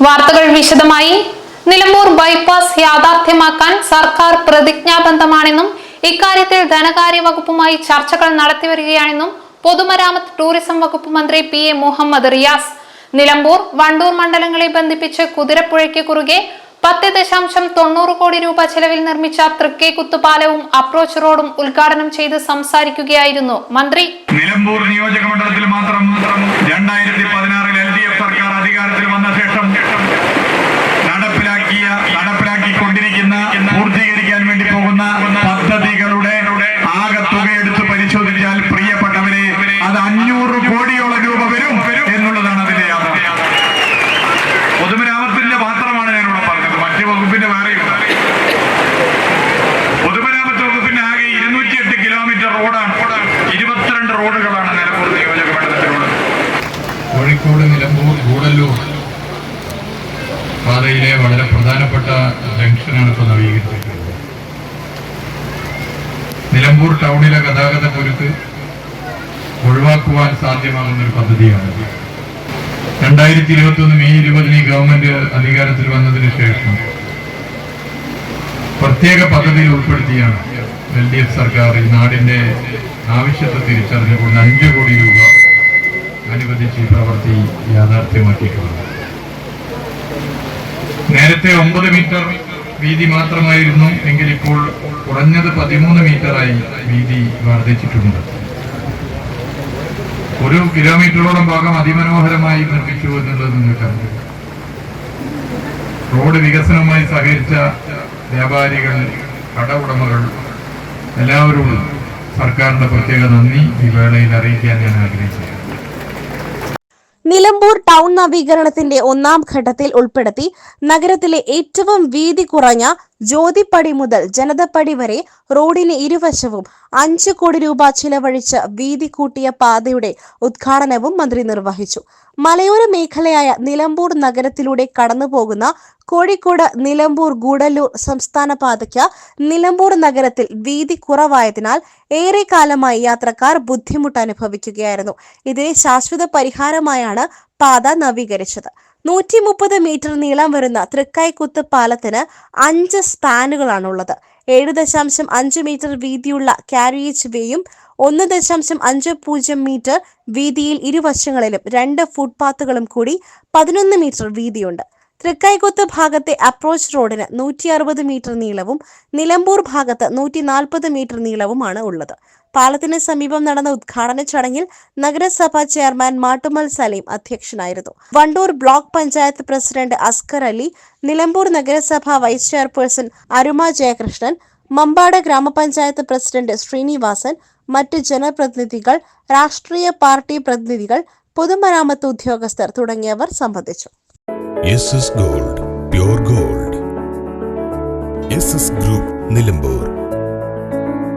വാർത്തകൾ വിശദമായി. നിലമ്പൂർ ബൈപ്പാസ് യാഥാർത്ഥ്യമാക്കാൻ സർക്കാർ പ്രതിജ്ഞാബദ്ധമാണെന്നും ഇക്കാര്യത്തിൽ ധനകാര്യ വകുപ്പുമായി ചർച്ചകൾ നടത്തിവരികയാണെന്നും പൊതുമരാമത്ത് ടൂറിസം വകുപ്പ് മന്ത്രി PA മുഹമ്മദ് റിയാസ് നിലമ്പൂർ വണ്ടൂർ മണ്ഡലങ്ങളെ ബന്ധിപ്പിച്ച് കുതിരപ്പുഴയ്ക്ക് കുറുകെ 10.90 കോടി രൂപ ചെലവിൽ നിർമ്മിച്ച തൃക്കേക്കുത്ത് പാലവും അപ്രോച്ച് റോഡും ഉദ്ഘാടനം ചെയ്ത് സംസാരിക്കുകയായിരുന്നു മന്ത്രി. നിലമ്പൂർ നിയോജക മണ്ഡലത്തിൽ മാത്രം 2016 LDF സർക്കാർ അധികാരത്തിൽ വന്ന ശേഷം നടപ്പിലാക്കിക്കൊണ്ടിരിക്കുന്ന പൂർത്തീകരിക്കാൻ വേണ്ടി പോകുന്ന പദ്ധതികളുടെ ആകെ തുക എടുത്ത് പരിശോധിച്ചാൽ പ്രിയപ്പെട്ടവരെ അത് 500 കോടിയോളം രൂപ വരും എന്നുള്ളതാണ് അതിന്റെ യാഥാർത്ഥ്യം. പൊതുമരാമത്തിന്റെ മാത്രമാണ് ഞാനിവിടെ പറഞ്ഞത്, മറ്റു വകുപ്പിന്റെ വേറെയുണ്ട്. പൊതുമരാമത്ത് വകുപ്പിന്റെ ആകെ 208 കിലോമീറ്റർ റോഡാണ്, 22 റോഡുകളാണ് നിലമ്പൂർ നിയോജക മണ്ഡലത്തിലുള്ളത്. കോഴിക്കോട് നിലമ്പൂർ ഗൂഡല്ലൂർ പാതയിലെ വളരെ പ്രധാനപ്പെട്ട ജംഗ്ഷനാണ് ഇപ്പോൾ നവീകരിച്ചിട്ടുള്ളത്. നിലമ്പൂർ ടൗണിലെ ഗതാഗത കുരുക്ക് ഒഴിവാക്കുവാൻ സാധ്യമാകുന്ന ഒരു പദ്ധതിയാണ്. 2021 മെയ് 20 ഗവൺമെന്റ് അധികാരത്തിൽ വന്നതിന് ശേഷം പ്രത്യേക പദ്ധതിയിൽ ഉൾപ്പെടുത്തിയാണ് LDF സർക്കാർ ഈ നാടിന്റെ ആവശ്യത്തെ തിരിച്ചറിഞ്ഞുകൊണ്ട് 5 കോടി രൂപ അനുവദിച്ച് ഈ പ്രവൃത്തി യാഥാർത്ഥ്യമാക്കിയിട്ടുള്ളത്. നേരത്തെ 9 മീറ്റർ വീതി മാത്രമായിരുന്നു എങ്കിൽ ഇപ്പോൾ കുറഞ്ഞത് 13 മീറ്ററായി വീതി വർദ്ധിച്ചിട്ടുണ്ട്. 1 കിലോമീറ്ററോളം ഭാഗം അതിമനോഹരമായി നിർമ്മിച്ചു എന്നുള്ളത് നിങ്ങൾക്കറിയാം. റോഡ് വികസനവുമായി സഹകരിച്ച വ്യാപാരികൾ, കട ഉടമകൾ എല്ലാവരോടും സർക്കാരിന്റെ പ്രത്യേക നന്ദി ഈ വേളയിൽ അറിയിക്കാൻ ഞാൻ ആഗ്രഹിക്കുന്നു. നിലമ്പൂർ ടൗൺ നവീകരണത്തിന്റെ 1ാം ഘട്ടത്തിൽ ഉൾപ്പെടുത്തി നഗരത്തിലെ ഏറ്റവും വീതി കുറഞ്ഞ ജ്യോതിപ്പടി മുതൽ ജനതപ്പടി വരെ റോഡിന് ഇരുവശവും 5 കോടി രൂപ ചിലവഴിച്ച് വീതി കൂട്ടിയ പാതയുടെ ഉദ്ഘാടനവും മന്ത്രി നിർവഹിച്ചു. മലയോര മേഖലയായ നിലമ്പൂർ നഗരത്തിലൂടെ കടന്നുപോകുന്ന കോഴിക്കോട് നിലമ്പൂർ ഗൂഡല്ലൂർ സംസ്ഥാന പാതയ്ക്ക് നിലമ്പൂർ നഗരത്തിൽ വീതി കുറവായതിനാൽ ഏറെ കാലമായി യാത്രക്കാർ ബുദ്ധിമുട്ട് അനുഭവിക്കുകയായിരുന്നു. ഇതിന് ശാശ്വത പരിഹാരമായാണ് പാത നവീകരിച്ചത്. 130 മീറ്റർ നീളം വരുന്ന തൃക്കൈക്കുത്ത് പാലത്തിന് 5 സ്പാനുകളാണുള്ളത്. 7.5 മീറ്റർ വീതിയുള്ള കാരിയേജ് വേയും 1.50 മീറ്റർ വീതിയിൽ ഇരുവശങ്ങളിലും 2 ഫുട്പാത്തുകളും കൂടി 11 മീറ്റർ വീതിയുണ്ട്. തൃക്കൈക്കുത്ത് ഭാഗത്തെ അപ്രോച്ച് റോഡിന് 160 മീറ്റർ നീളവും നിലമ്പൂർ ഭാഗത്ത് 140 മീറ്റർ നീളവുമാണ് ഉള്ളത്. പാലത്തിന് സമീപം നടന്ന ഉദ്ഘാടന ചടങ്ങിൽ നഗരസഭാ ചെയർമാൻ മാട്ടുമൽ സലീം അധ്യക്ഷനായിരുന്നു. വണ്ടൂർ ബ്ലോക്ക് പഞ്ചായത്ത് പ്രസിഡന്റ് അസ്കർ അലി, നിലമ്പൂർ നഗരസഭ വൈസ് ചെയർപേഴ്സൺ അരുമ ജയകൃഷ്ണൻ, മമ്പാട് ഗ്രാമപഞ്ചായത്ത് പ്രസിഡന്റ് ശ്രീനിവാസൻ, മറ്റ് ജനപ്രതിനിധികൾ, രാഷ്ട്രീയ പാർട്ടി പ്രതിനിധികൾ, പൊതുമരാമത്ത് ഉദ്യോഗസ്ഥർ തുടങ്ങിയവർ സംബന്ധിച്ചു. SS Gold, Pure Gold. SS Group, Nilambur.